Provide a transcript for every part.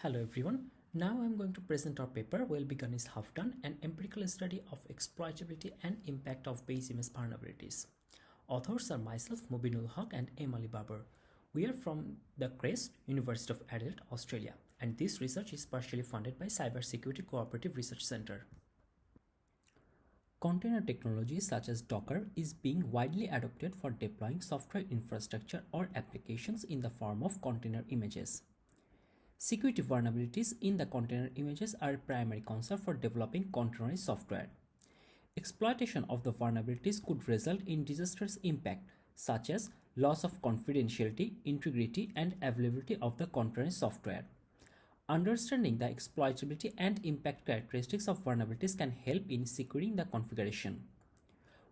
Hello everyone. Now I'm going to present our paper Well Begun is Half Done, an empirical study of exploitability and impact of base image vulnerabilities. Authors are myself, Mubin and Emily Babar. We are from the CREST, University of Adelaide, Australia, and this research is partially funded by Cybersecurity Cooperative Research Centre. Container technology such as Docker is being widely adopted for deploying software infrastructure or applications in the form of container images. Security vulnerabilities in the container images are a primary concern for developing containerized software. Exploitation of the vulnerabilities could result in disastrous impact, such as loss of confidentiality, integrity, and availability of the containerized software. Understanding the exploitability and impact characteristics of vulnerabilities can help in securing the configuration.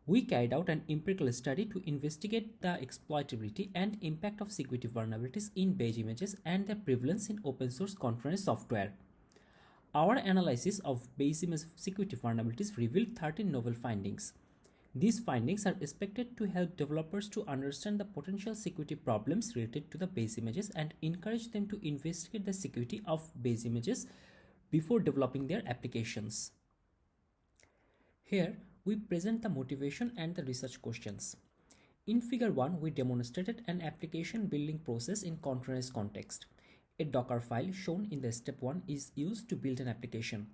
We carried out an empirical study to investigate the exploitability and impact of security vulnerabilities in beige images and their prevalence in open source containerized software. Our analysis of beige image security vulnerabilities revealed 13 novel findings. These findings are expected to help developers to understand the potential security problems related to the beige images and encourage them to investigate the security of beige images before developing their applications. Here, we present the motivation and the research questions. In figure 1, we demonstrated an application building process in containerized context. A Docker file shown in the step 1 is used to build an application.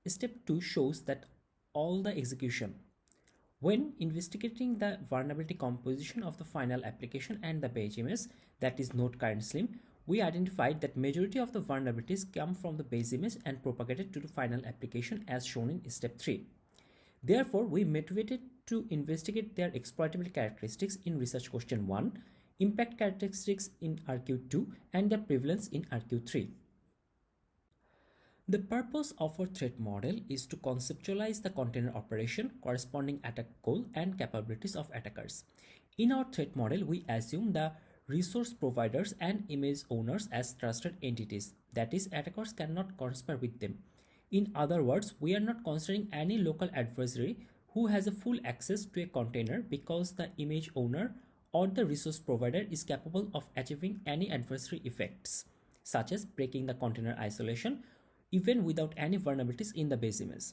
Step 2 shows that all the execution. When investigating the vulnerability composition of the final application and the beige image, that is node current slim, we identified that majority of the vulnerabilities come from the beige image and propagated to the final application as shown in step 3. Therefore, we motivated to investigate their exploitability characteristics in research question 1, impact characteristics in RQ2, and their prevalence in RQ3. The purpose of our threat model is to conceptualize the container operation, corresponding attack goal, and capabilities of attackers. In our threat model, we assume the resource providers and image owners as trusted entities, that is, attackers cannot conspire with them. In other words, we are not considering any local adversary who has a full access to a container because the image owner or the resource provider is capable of achieving any adversary effects, such as breaking the container isolation, even without any vulnerabilities in the base image.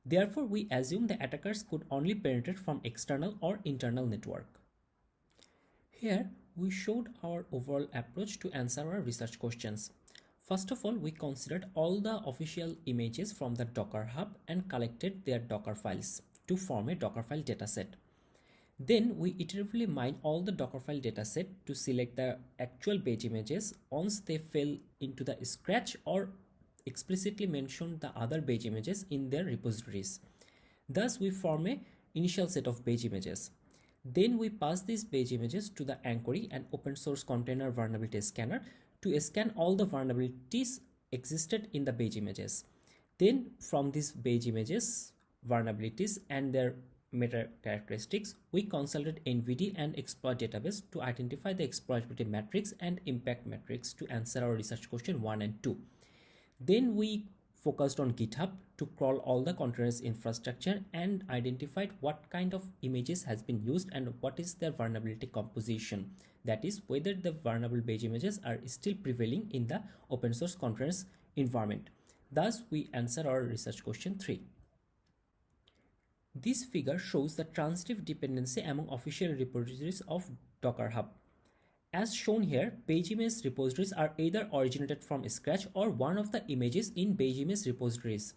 Therefore, we assume the attackers could only penetrate from external or internal network. Here, we showed our overall approach to answer our research questions. First of all, we considered all the official images from the Docker Hub and collected their Docker files to form a Dockerfile dataset. Then we iteratively mine all the Dockerfile dataset to select the actual beige images once they fell into the scratch or explicitly mentioned the other beige images in their repositories. Thus, we form a initial set of beige images. Then we pass these beige images to the Anchory, an open source container vulnerability scanner, to scan all the vulnerabilities existed in the beige images. Then from these beige images, vulnerabilities and their meta characteristics, we consulted NVD and exploit database to identify the exploitability matrix and impact matrix to answer our research question 1 and 2. Then we focused on GitHub to crawl all the containers infrastructure and identified what kind of images has been used and what is their vulnerability composition. That is, whether the vulnerable beige images are still prevailing in the open source containers environment. Thus, we answer our research question 3. This figure shows the transitive dependency among official repositories of Docker Hub. As shown here, beige image repositories are either originated from scratch or one of the images in beige image repositories.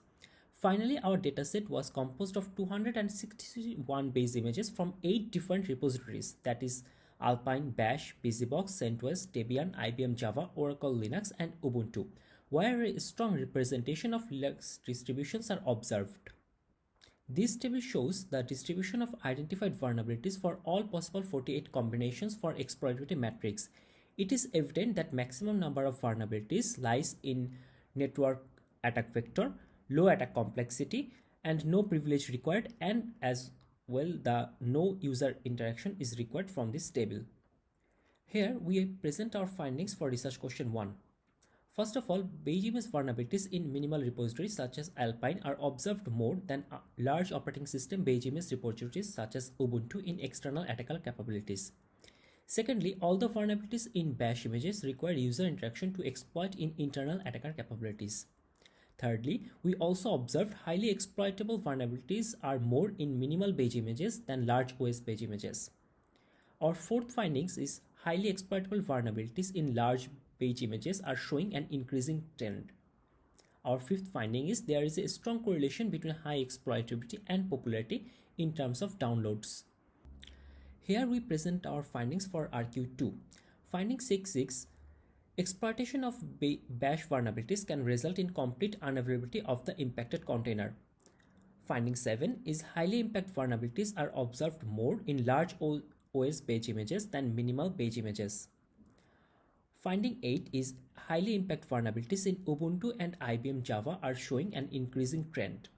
Finally, our dataset was composed of 261 beige images from 8 different repositories, that is Alpine, Bash, BusyBox, CentOS, Debian, IBM Java, Oracle Linux, and Ubuntu, where a strong representation of Linux distributions are observed. This table shows the distribution of identified vulnerabilities for all possible 48 combinations for exploitability matrix. It is evident that maximum number of vulnerabilities lies in network attack vector, low attack complexity, and no privilege required, and as well the no user interaction is required from this table. Here we present our findings for research question 1. First of all, beige image vulnerabilities in minimal repositories such as Alpine are observed more than large operating system beige image repositories such as Ubuntu in external attacker capabilities. Secondly, all the vulnerabilities in bash images require user interaction to exploit in internal attacker capabilities. Thirdly, we also observed highly exploitable vulnerabilities are more in minimal page images than large OS page images. Our fourth findings is highly exploitable vulnerabilities in large page images are showing an increasing trend. Our fifth finding is there is a strong correlation between high exploitability and popularity in terms of downloads. Here we present our findings for RQ2. Finding 6 is exploitation of bash vulnerabilities can result in complete unavailability of the impacted container. Finding 7 is highly impacted vulnerabilities are observed more in large OS page images than minimal page images. Finding 8 is highly impacted vulnerabilities in Ubuntu and IBM Java are showing an increasing trend.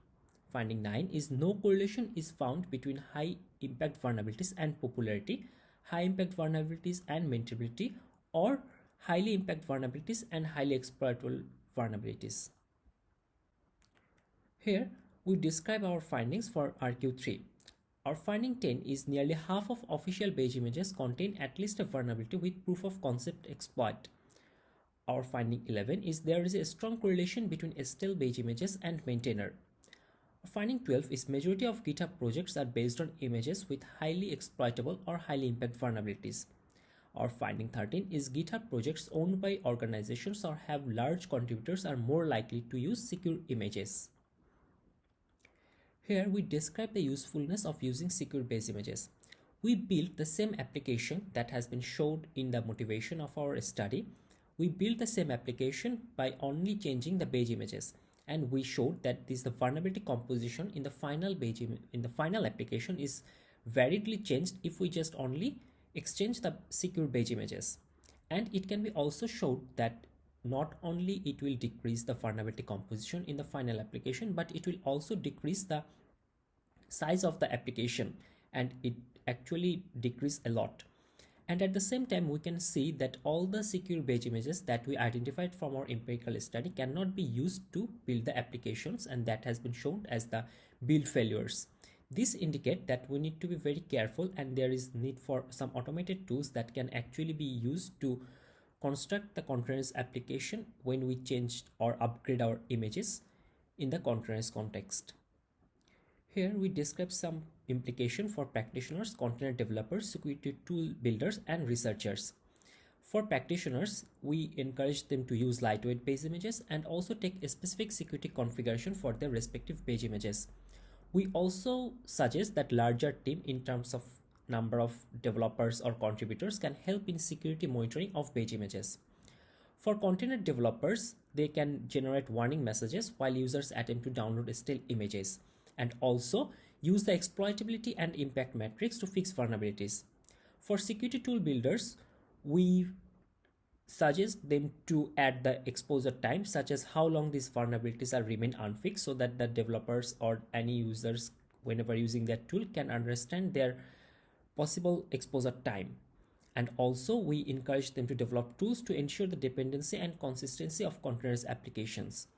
Finding 9 is no correlation is found between high impact vulnerabilities and popularity, high impact vulnerabilities and maintainability, or highly impact vulnerabilities and highly exploitable vulnerabilities. Here we describe our findings for RQ3. Our finding 10 is nearly half of official page images contain at least a vulnerability with proof of concept exploit. Our finding 11 is there is a strong correlation between stale page images and maintainer. Our finding 12 is majority of GitHub projects are based on images with highly exploitable or highly impact vulnerabilities. Our finding 13 is GitHub projects owned by organizations or have large contributors are more likely to use secure images. Here we describe the usefulness of using secure base images. We built the same application that has been showed in the motivation of our study. We built the same application by only changing the page images, and we showed that the vulnerability composition in the final application is variedly changed if we just only exchange the secure page images. And it can be also showed that not only it will decrease the vulnerability composition in the final application, but it will also decrease the size of the application, and it actually decrease a lot. And at the same time, we can see that all the secure page images that we identified from our empirical study cannot be used to build the applications, and that has been shown as the build failures. This indicates that we need to be very careful, and there is need for some automated tools that can actually be used to construct the containers application when we change or upgrade our images in the containers context. Here we describe some implication for practitioners, container developers, security tool builders, and researchers. For practitioners, we encourage them to use lightweight page images and also take a specific security configuration for their respective page images. We also suggest that larger team in terms of number of developers or contributors can help in security monitoring of page images. For container developers, they can generate warning messages while users attempt to download stale images, and also use the exploitability and impact metrics to fix vulnerabilities. For security tool builders, we suggest them to add the exposure time, such as how long these vulnerabilities are remain unfixed, so that the developers or any users whenever using that tool can understand their possible exposure time. And also we encourage them to develop tools to ensure the dependency and consistency of containers applications.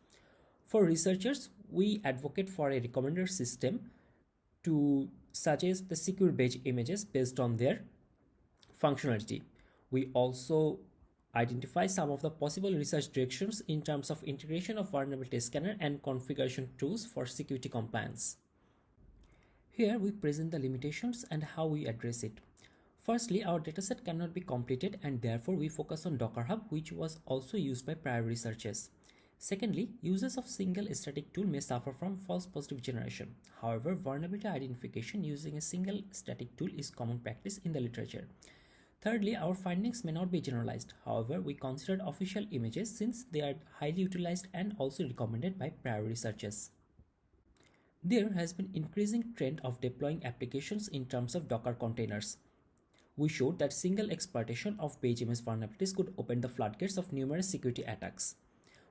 For researchers, we advocate for a recommender system to suggest the secure page images based on their functionality. We also identify some of the possible research directions in terms of integration of vulnerability scanner and configuration tools for security compliance. Here we present the limitations and how we address it. Firstly, our dataset cannot be completed, and therefore we focus on Docker Hub, which was also used by prior researchers. Secondly, users of single static tool may suffer from false positive generation. However, vulnerability identification using a single static tool is common practice in the literature. Thirdly, our findings may not be generalized. However, we considered official images since they are highly utilized and also recommended by prior researchers. There has been increasing trend of deploying applications in terms of Docker containers. We showed that single exploitation of page image vulnerabilities could open the floodgates of numerous security attacks.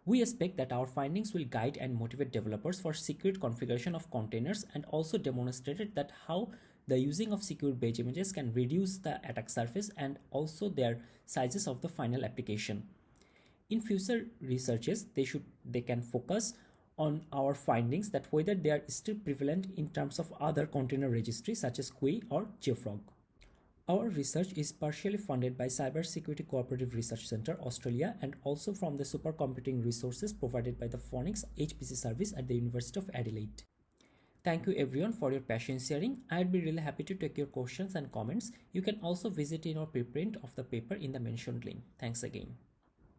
We expect that our findings will guide and motivate developers for secure configuration of containers, and also demonstrated that how the using of secure page images can reduce the attack surface and also their sizes of the final application. In future researches, they can focus on our findings that whether they are still prevalent in terms of other container registries such as Quay or JFrog. Our research is partially funded by Cybersecurity Cooperative Research Centre, Australia, and also from the supercomputing resources provided by the Phonics HPC service at the University of Adelaide. Thank you everyone for your patience sharing. I'd be really happy to take your questions and comments. You can also visit in our preprint of the paper in the mentioned link. Thanks again.